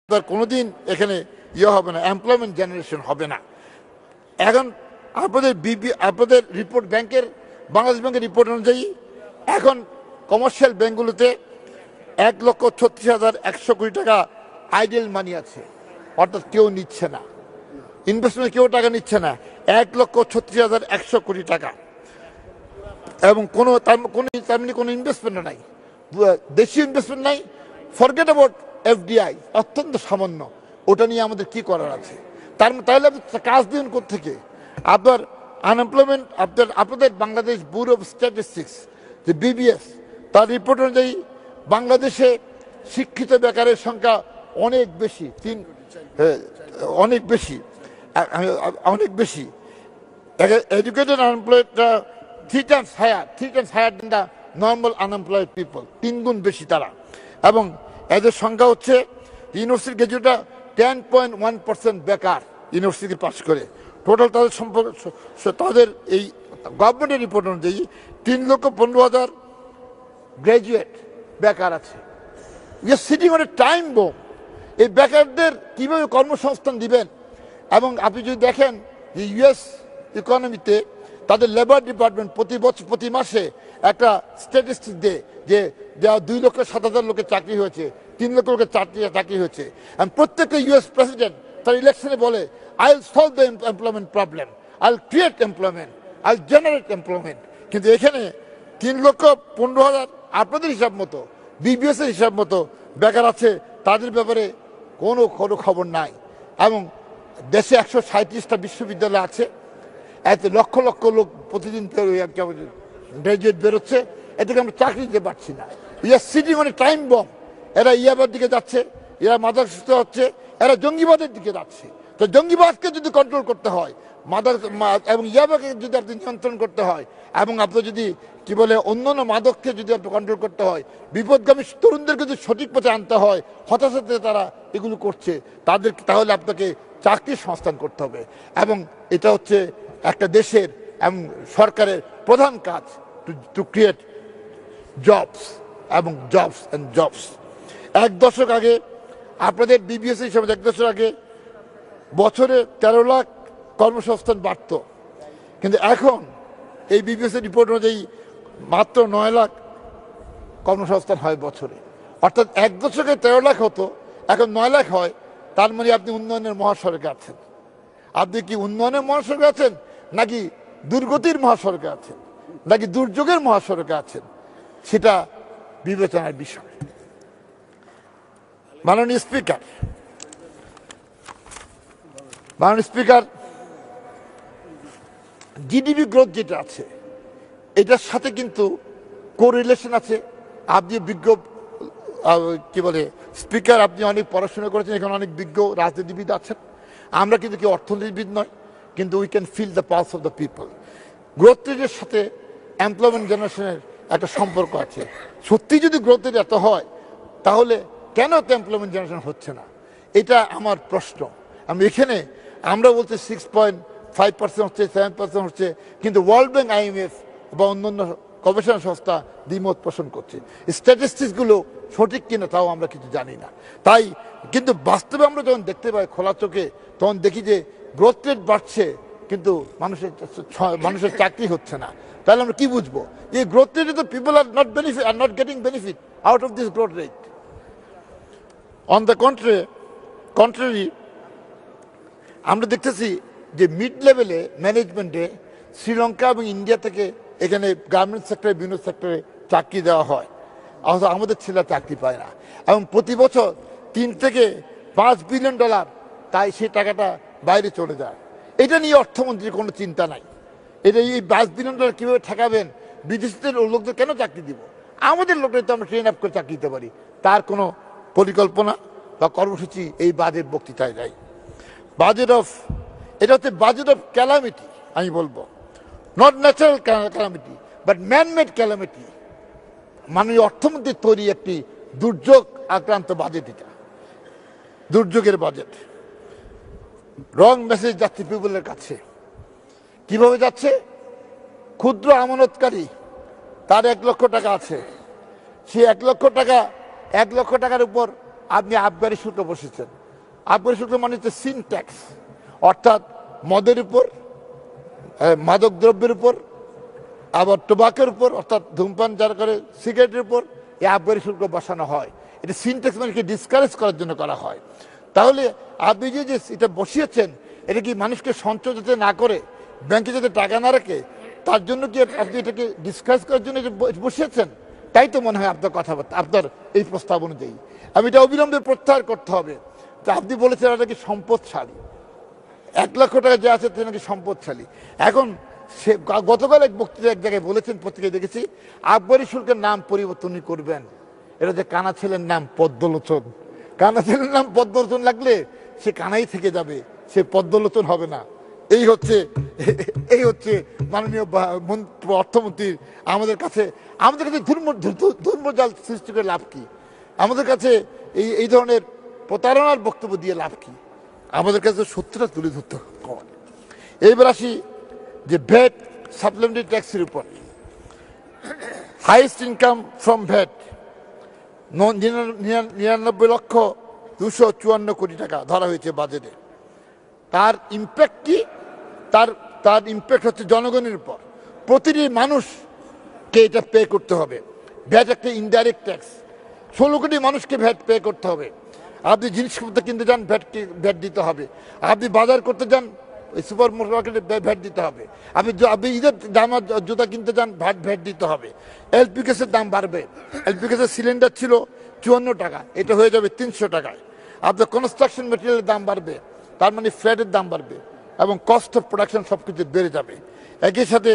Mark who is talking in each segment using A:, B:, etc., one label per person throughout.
A: কোনোদিন এখানে ইয়ে হবে না, এমপ্লয়মেন্ট জেনারেশন হবে না। এখন আপনাদের রিপোর্ট বাংলাদেশ ব্যাংকের রিপোর্ট অনুযায়ী এখন কমার্শিয়াল ব্যাংকগুলোতে 1,36,100 কোটি টাকা আইডেল মানি আছে, অর্থাৎ কেউ নিচ্ছে না, ইনভেস্টমেন্ট কেউ টাকা নিচ্ছে না, 1,36,100 কোটি টাকা, এবং কোনো ইনভেস্টমেন্ট নাই, দেশীয় ইনভেস্টমেন্ট নাই। ফরগেট অ্যাবাউট এফডিআই, অত্যন্ত সামান্য। ওটা নিয়ে আমাদের কি করার আছে? তাহলে আপনি কাজ দিন কোত্থেকে? আপনার আনএমপ্লয়মেন্ট, আপনাদের বাংলাদেশ ব্যুরো অফ স্ট্যাটিস্টিক্স, যে বিবিএস, তার রিপোর্ট অনুযায়ী বাংলাদেশে শিক্ষিত বেকারের সংখ্যা অনেক বেশি, অনেক বেশি। এডুকেটেড আনএমপ্লয়েডরা three times higher than the normal unemployed people, 3 গুণ বেশি তারা। এবং এদের সংখ্যা হচ্ছে ইউনিভার্সিটি গ্রাজুয়েটরা 10.1% বেকার ইউনিভার্সিটি পাস করে। টোটাল তাদের এই গভর্নমেন্টের রিপোর্ট অনুযায়ী 3,15,000 গ্রাজুয়েট বেকার আছে। Sitting on a time bomb. এই বেকারদের কীভাবে কর্মসংস্থান দিবেন? এবং আপনি যদি দেখেন যে ইউএস ইকোনমিতে তাদের লেবার ডিপার্টমেন্ট প্রতি মাসে একটা স্ট্যাটিস্টিক দেয় যে 2,07,000 লোকের চাকরি হয়েছে, 3 লক্ষ লোকের চাকরি হয়েছে। প্রত্যেকটা ইউএস প্রেসিডেন্ট তার ইলেকশনে বলে, I will solve the employment problem, I will create employment, I will generate employment. কিন্তু এখানে 3,15,000 আপনাদের হিসাব মতো, বিবিএস এর হিসাব মতো বেকার আছে, তাদের ব্যাপারে কোনো খবর নাই। এবং দেশে 137টা বিশ্ববিদ্যালয় আছে, এত লক্ষ লক্ষ লোক প্রতিদিন গ্রাজুয়েট বেরোচ্ছে, এদিকে আমরা চাকরি দিতে পারছি না। Ya sitting on a time bomb. এরা ইয়াবার দিকে যাচ্ছে, এরা মাদকাসক্ত হচ্ছে, এরা জঙ্গিবাদের দিকে যাচ্ছে। তো জঙ্গিবাদকে যদি কন্ট্রোল করতে হয়, এবং ইয়াবাকে যদি আপনি নিয়ন্ত্রণ করতে হয়, এবং আপনি যদি কি বলে অন্যান্য মাদককে যদি আপনি কন্ট্রোল করতে হয়, বিপদগামী তরুণদেরকে যদি সঠিক পথে আনতে হয়, হতাশাতে তারা এগুলো করছে, তাহলে আপনাকে চাকরির সংস্থান করতে হবে। এবং এটা হচ্ছে একটা দেশের এবং সরকারের প্রধান কাজ, টু ক্রিয়েট জবস এবং জবস। 1 দশক আগে আপনাদের বিবিএস হিসাবে 1 দশক আগে বছরে 13 লাখ কর্মসংস্থান বাড়ত, কিন্তু এখন এই বিবিএস রিপোর্ট অনুযায়ী মাত্র 9 লাখ কর্মসংস্থান হয় বছরে। অর্থাৎ 1 দশকে 13 লাখ হতো, এখন 9 লাখ হয়। তার মানে আপনি উন্নয়নের মহাসড়কে আছেন। আপনি কি উন্নয়নের মহাসড়কে আছেন, নাকি দুর্গতির মহাসড়কে আছেন, নাকি দুর্যোগের মহাসড়কে আছেন? সেটা বিবেচনার বিষয়। মাননীয় স্পিকার, জিডিপি গ্রোথ যেটা আছে, এটার সাথে কিন্তু কোরিলেশন আছে। আপনি কি বলে স্পিকার, আপনি অনেক পড়াশোনা করেছেন, এখানে অনেক বিজ্ঞ রাজনীতিবিদ আছেন। আমরা কিন্তু কি অর্থনীতিবিদ নয়, কিন্তু we can feel the pulse of the people. Growth রেটের সাথে এমপ্লয়মেন্ট জেনারেশনের একটা সম্পর্ক আছে। সত্যি যদি গ্রোথ রেট এত হয়, তাহলে কেন তো এমপ্লয়মেন্ট জেনারেশন হচ্ছে না? এটা আমার প্রশ্ন। এখানে আমরা বলছি 6.5% হচ্ছে, 7% হচ্ছে, কিন্তু ওয়ার্ল্ড ব্যাংক, IMF বা অন্যান্য গবেষণা সংস্থা দ্বিমত পোষণ করছে। স্ট্যাটিস্টিক্সগুলো সঠিক কিনা তাও আমরা কিছু জানি না। তাই কিন্তু বাস্তবে আমরা যখন দেখতে পাই খোলা চোখে, তখন দেখি যে গ্রোথ রেট বাড়ছে, কিন্তু মানুষের চাকরি হচ্ছে না। তাহলে আমরা কি বুঝবো? এই গ্রোথ রেটে তো people are not getting benefit out of this growth rate. On the contrary, আমরা দেখতেছি যে মিড লেভেলে ম্যানেজমেন্টে শ্রীলঙ্কা এবং ইন্ডিয়া থেকে এখানে গার্মেন্টস সেক্টরে, বিভিন্ন সেক্টরে চাকরি দেওয়া হয়, আমাদের ছেলেরা চাকরি পায় না। এবং প্রতি বছর 3 থেকে 5 বিলিয়ন ডলার তাই সেই টাকাটা বাইরে চলে যায়। এটা নিয়ে অর্থমন্ত্রীর কোনো চিন্তা নাই। এই 5 বিলিয়ন ডলার কীভাবে ঠেকাবেন? বিদেশিদের লোকদের কেন চাকরি দিব? আমাদের লোকদের তো আমরা ট্রেন আপ করে চাকরি দিতে পারি। তার কোনো পরিকল্পনা বা কর্মসূচি এই বাজেট বক্তৃতায় নাই। এটা হচ্ছে বাজেট অফ ক্যালামিটি। আমি বলবো not natural calamity, but man-made calamity. মাননীয় অর্থমন্ত্রীর তৈরি একটি দুর্যোগ আক্রান্ত বাজেট। এটা দুর্যোগের বাজেট। রং মেসেজ যাচ্ছে পিপলের কাছে। কিভাবে যাচ্ছে? ক্ষুদ্র আমানতকারী, তার 1 লক্ষ টাকা আছে, সে 1 লক্ষ টাকার উপর আপনি আবগারি শুল্ক বসেছেন। আবগারি শুল্ক মানে হচ্ছে সিন ট্যাক্স, অর্থাৎ মদের উপর, মাদক দ্রব্যের উপর, আবার টোবাকের উপর, অর্থাৎ ধূমপান যারা করে সিগারেটের উপর এই আবগারি শুল্ক বসানো হয়। এটা সিন ট্যাক্স মানে কি ডিসকারেজ করার জন্য করা হয়। তাহলে আপনি যে এটা বসিয়েছেন, এটা কি মানুষকে সঞ্চয় যাতে না করে, ব্যাংকে যাতে টাকা না রাখে, তার জন্য কি আপনি এটাকে ডিসকাস করার জন্য বসিয়েছেন? তাই তো মনে হয় আপনার কথাবার্তা, আপনার এই প্রস্তাব অনুযায়ী। আমি এটা অবিলম্বে প্রত্যাহার করতে হবে। তা আপনি বলেছেন এটা কি সম্পদশালী, 1 লক্ষ টাকা যে আছে নাকি সম্পদশালী। এখন সে গতকাল এক বক্তৃতা এক জায়গায় বলেছেন, পত্রিকায় দেখেছি, আবগারি শুল্কের নাম পরিবর্তনই করবেন। এটা যে কানা ছেলের নাম পদ্মলোচন, কানা ছেলের নাম পদ্মলোচন লাগলে সে কানাই থেকে যাবে, সে পদ্মলোচন হবে না। এই হচ্ছে মাননীয় অর্থমন্ত্রীর আমাদের কাছে ধর্মজাল সৃষ্টি করে লাভ কি? আমাদের কাছে এই ধরনের প্রতারণার বক্তব্য দিয়ে লাভ কি? আমাদের কাছে সত্যটা তুলে ধরতে হবে। এইবার আসি যে ভ্যাট সাপ্লিমেন্টারি ট্যাক্সের উপর। হাইয়েস্ট ইনকাম ফ্রম ভ্যাট 99,254,00,000,000 টাকা ধরা হয়েছে বাজেটে। তার ইম্প্যাক্ট কি? তার ইম্প্যাক্ট হচ্ছে জনগণের উপর। প্রতিটি মানুষকে এটা পে করতে হবে। ভ্যাট একটা ইনডাইরেক্ট ট্যাক্স, 16 কোটি মানুষকে ভ্যাট পে করতে হবে। আপনি জিনিসপত্র কিনতে যান, ভ্যাট দিতে হবে। আপনি বাজার করতে যান, সুপার মার্কেটে ভ্যাট দিতে হবে। আপনি ঈদের জামা জুতা কিনতে যান, ভ্যাট দিতে হবে। এলপি গ্যাসের দাম বাড়বে। এলপি গ্যাসের সিলিন্ডার ছিল 54 টাকা, এটা হয়ে যাবে 300 টাকায়। আপনার কনস্ট্রাকশন মেটেরিয়ালের দাম বাড়বে, তার মানে ফ্ল্যাটের দাম বাড়বে এবং কস্ট অফ প্রোডাকশন সব কিছু বেড়ে যাবে। একই সাথে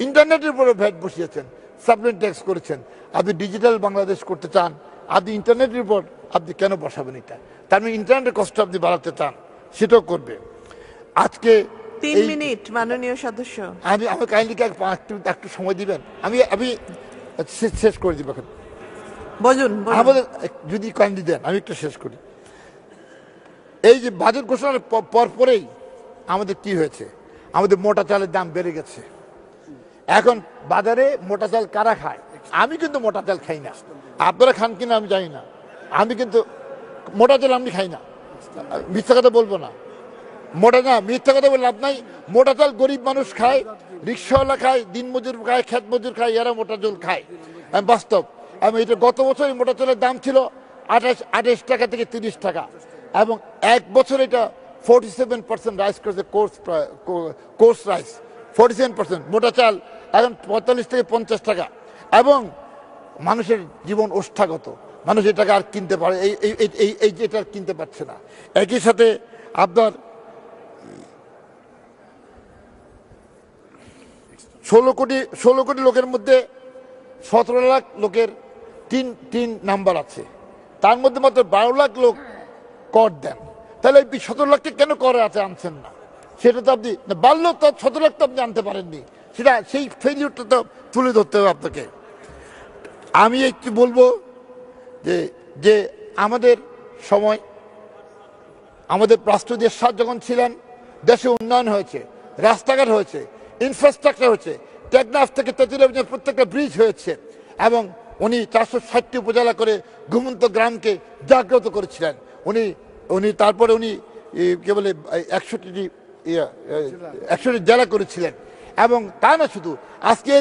A: ইন্টারনেটের উপরে ভ্যাট বসিয়েছেন, সাপ্লিমেন্টারি ট্যাক্স করেছেন। আপনি ডিজিটাল বাংলাদেশ করতে চান, আপনি ইন্টারনেটের উপর আপনি কেন বসাবেন এটা? তার মানে ইন্টারনেটের কষ্ট আপনি বাড়াতে চান, সেটাও করবে। আজকে
B: 3 মিনিট মাননীয় সদস্য।
A: আমি কাইন্ডলি একটু সময় দিবেন, আমি শেষ করে দিব। এখন
B: বলুন,
A: আমাদের যদি কাইন্ডলি দেন আমি একটু শেষ করি। এই যে বাজেট ঘোষণার পরেই আমাদের কি হয়েছে? আমাদের মোটা চালের দাম বেড়ে গেছে। এখন বাজারে মোটা চাল কারা খায়? আমি কিন্তু মোটা চাল খাই না, আপনারা খান কিনা আমি জানি না। আমি কিন্তু মোটা চাল আমি খাই না, মিথ্যা কথা বলবো না। মিথ্যা কথা বলে লাভ নাই। মোটা চাল গরিব মানুষ খায়, রিক্সাওয়ালা খায়, দিনমজুর খায়, খেত মজুর খায়, এরা মোটা চাল খায়। বাস্তব। আমি এটা গত বছর মোটা চালের দাম ছিল 28 টাকা থেকে 30 টাকা, এবং এক বছর এটা 47% রাইস করেছে। Course rice 47%। মোটা চাল এখন 45 থেকে 50 টাকা, এবং মানুষের জীবন ওষ্ঠাগত। মানুষ এটাকে আর কিনতে পারে, এটা কিনতে পারছে না। একই সাথে আপনার 16 কোটি লোকের মধ্যে 17 লাখ লোকের তিন নাম্বার আছে, তার মধ্যে মাত্র 12 লাখ লোক কর দেন। তাহলে 17 লাখকে কেন করে আনছেন না? সেটা তো আপনি বাড়লেও তো 17 লাখ তো আপনি আনতে পারেননি। সেই ফেলিউরটা তো তুলে ধরতে হবে আপনাকে। আমি একটু বলবো যে আমাদের সময়, আমাদের রাষ্ট্রীয় দেশ যখন ছিলেন, দেশে উন্নয়ন হয়েছে, রাস্তাঘাট হয়েছে, ইনফ্রাস্ট্রাকচার হয়েছে, টেকনাফ থেকে তেঁতুলিয়া পর্যন্ত প্রত্যেকটা ব্রিজ হয়েছে, এবং উনি 460টি উপজেলা করে ঘুমন্ত গ্রামকে জাগ্রত করেছিলেন। উনি তারপরে কি বলে 61টি জেলা করেছিলেন। এবং তা না শুধু, আজকে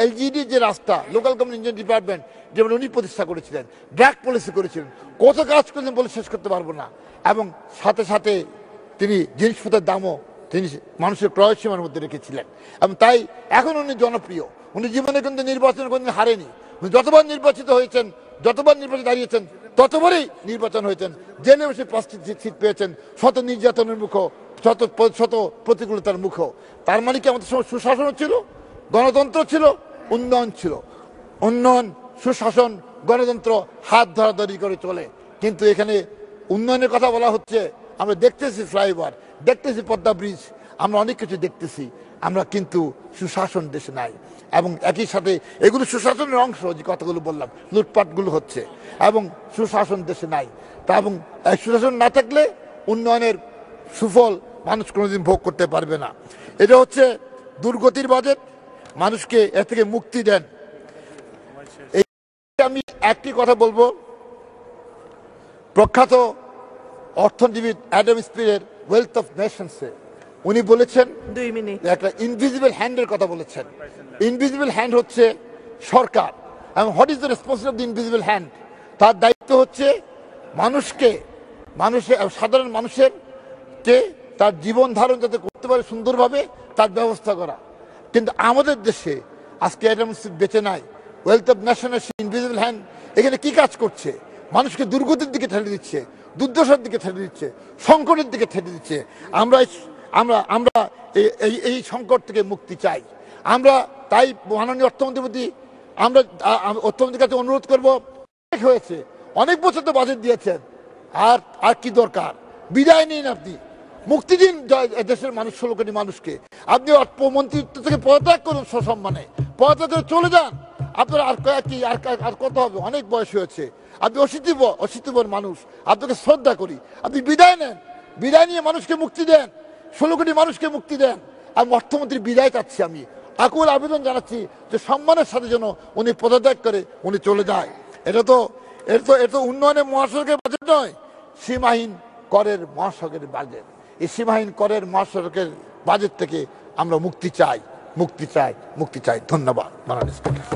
A: এলজিডি যে রাস্তা, লোকাল গভর্নমেন্ট ইঞ্জিনিয়ারিং ডিপার্টমেন্ট, যেমন উনি প্রতিষ্ঠা করেছিলেন, ড্রাগ পলিসি করেছিলেন, কত কাজ করলেন বলে শেষ করতে পারবো না। এবং সাথে সাথে তিনি জিনিসপত্রের দামও তিনি মানুষের ক্রয় সীমার মধ্যে রেখেছিলেন, এবং তাই এখন উনি জনপ্রিয়। উনি জীবনে কিন্তু নির্বাচন কোনদিন হারেনি। উনি যতবার নির্বাচিত হয়েছেন, যতবার নির্বাচন দাঁড়িয়েছেন, ততবারই নির্বাচন হয়েছেন, জেলে বসে 5টি সিট পেয়েছেন, শত নির্যাতনের মুখো, শত প্রতিকূলতার মুখো। তার মানে কি আমাদের সময় সুশাসন ছিল, গণতন্ত্র ছিল, উন্নয়ন ছিল। উন্নয়ন, সুশাসন, গণতন্ত্র হাত ধরাধরি করে চলে। কিন্তু এখানে উন্নয়নের কথা বলা হচ্ছে, আমরা দেখতেছি ফ্লাইওভার, দেখতেছি পদ্মা ব্রিজ, আমরা অনেক কিছু দেখতেছি, আমরা কিন্তু সুশাসন দেশে নাই। এবং একই সাথে এগুলো সুশাসনের অংশ, যে কথাগুলো বললাম, লুটপাটগুলো হচ্ছে, এবং সুশাসন দেশে নাই। তা এবং সুশাসন না থাকলে উন্নয়নের সুফল মানুষ কোনোদিন ভোগ করতে পারবে না। এটা হচ্ছে দুর্গতির বাজেট, মানুষকে এর থেকে মুক্তি দেন। আমি একটি কথা বলবো, প্রখ্যাত অর্থনীতিবিদ অ্যাডাম স্মিথের ওয়েলথ অফ নেশনসে উনি বলেছেন
B: 2 মিনিট।
A: একটা ইনভিজিবল হ্যান্ডের কথা বলেছেন। ইনভিজিবল হ্যান্ড হচ্ছে সরকার, এবং what is the responsibility of the invisible hand? তার দায়িত্ব হচ্ছে সাধারণ মানুষের কে তার জীবন ধারণ যাতে করতে পারে সুন্দরভাবে তার ব্যবস্থা করা। কিন্তু আমাদের দেশে আজকে অ্যাডাম স্মিথ বেঁচে নাই, ওয়েলথ অফ নেশনের ইনভিজিবল হ্যান্ড এখানে কি কাজ করছে? মানুষকে দুর্গতির দিকে ঠেলে দিচ্ছে, দুর্দশার দিকে ঠেলে দিচ্ছে, সংকটের দিকে ঠেলে দিচ্ছে। আমরা আমরা আমরা এই সংকট থেকে মুক্তি চাই। আমরা তাই মাননীয় অর্থমন্ত্রীর প্রতি আমরা অর্থমন্ত্রীর কাছে অনুরোধ করব, হয়েছে অনেক বছর তো বাজেট দিয়েছেন, আর কি দরকার? বিদায় নিন, আপনি মুক্তি দিন দেশের মানুষ, 16 কোটি মানুষকে। আপনি মন্ত্রিত্ব থেকে পদত্যাগ করুন, সসম্মানে পদত্যাগ করে চলে যান। আপনার আর কত হবে? অনেক বয়স হয়েছে, আপনি অশীতিবর মানুষ, আপনাকে শ্রদ্ধা করি। আপনি বিদায় নেন, বিদায় নিয়ে মানুষকে মুক্তি দেন, 16 কোটি মানুষকে মুক্তি দেন। আর অর্থমন্ত্রীর বিদায় চাচ্ছি, আমি আকুল আবেদন জানাচ্ছি যে সম্মানের সাথে যেন উনি পদত্যাগ করে উনি চলে যায়। এটা তো উন্নয়নের মহাসড়কের বাজেট নয়, সীমাহীন করের মহাসড়কের বাজেট। এই সীমাহীন করের মহাসড়কের বাজেট থেকে আমরা মুক্তি চাই। ধন্যবাদ মাননীয় স্পিকার।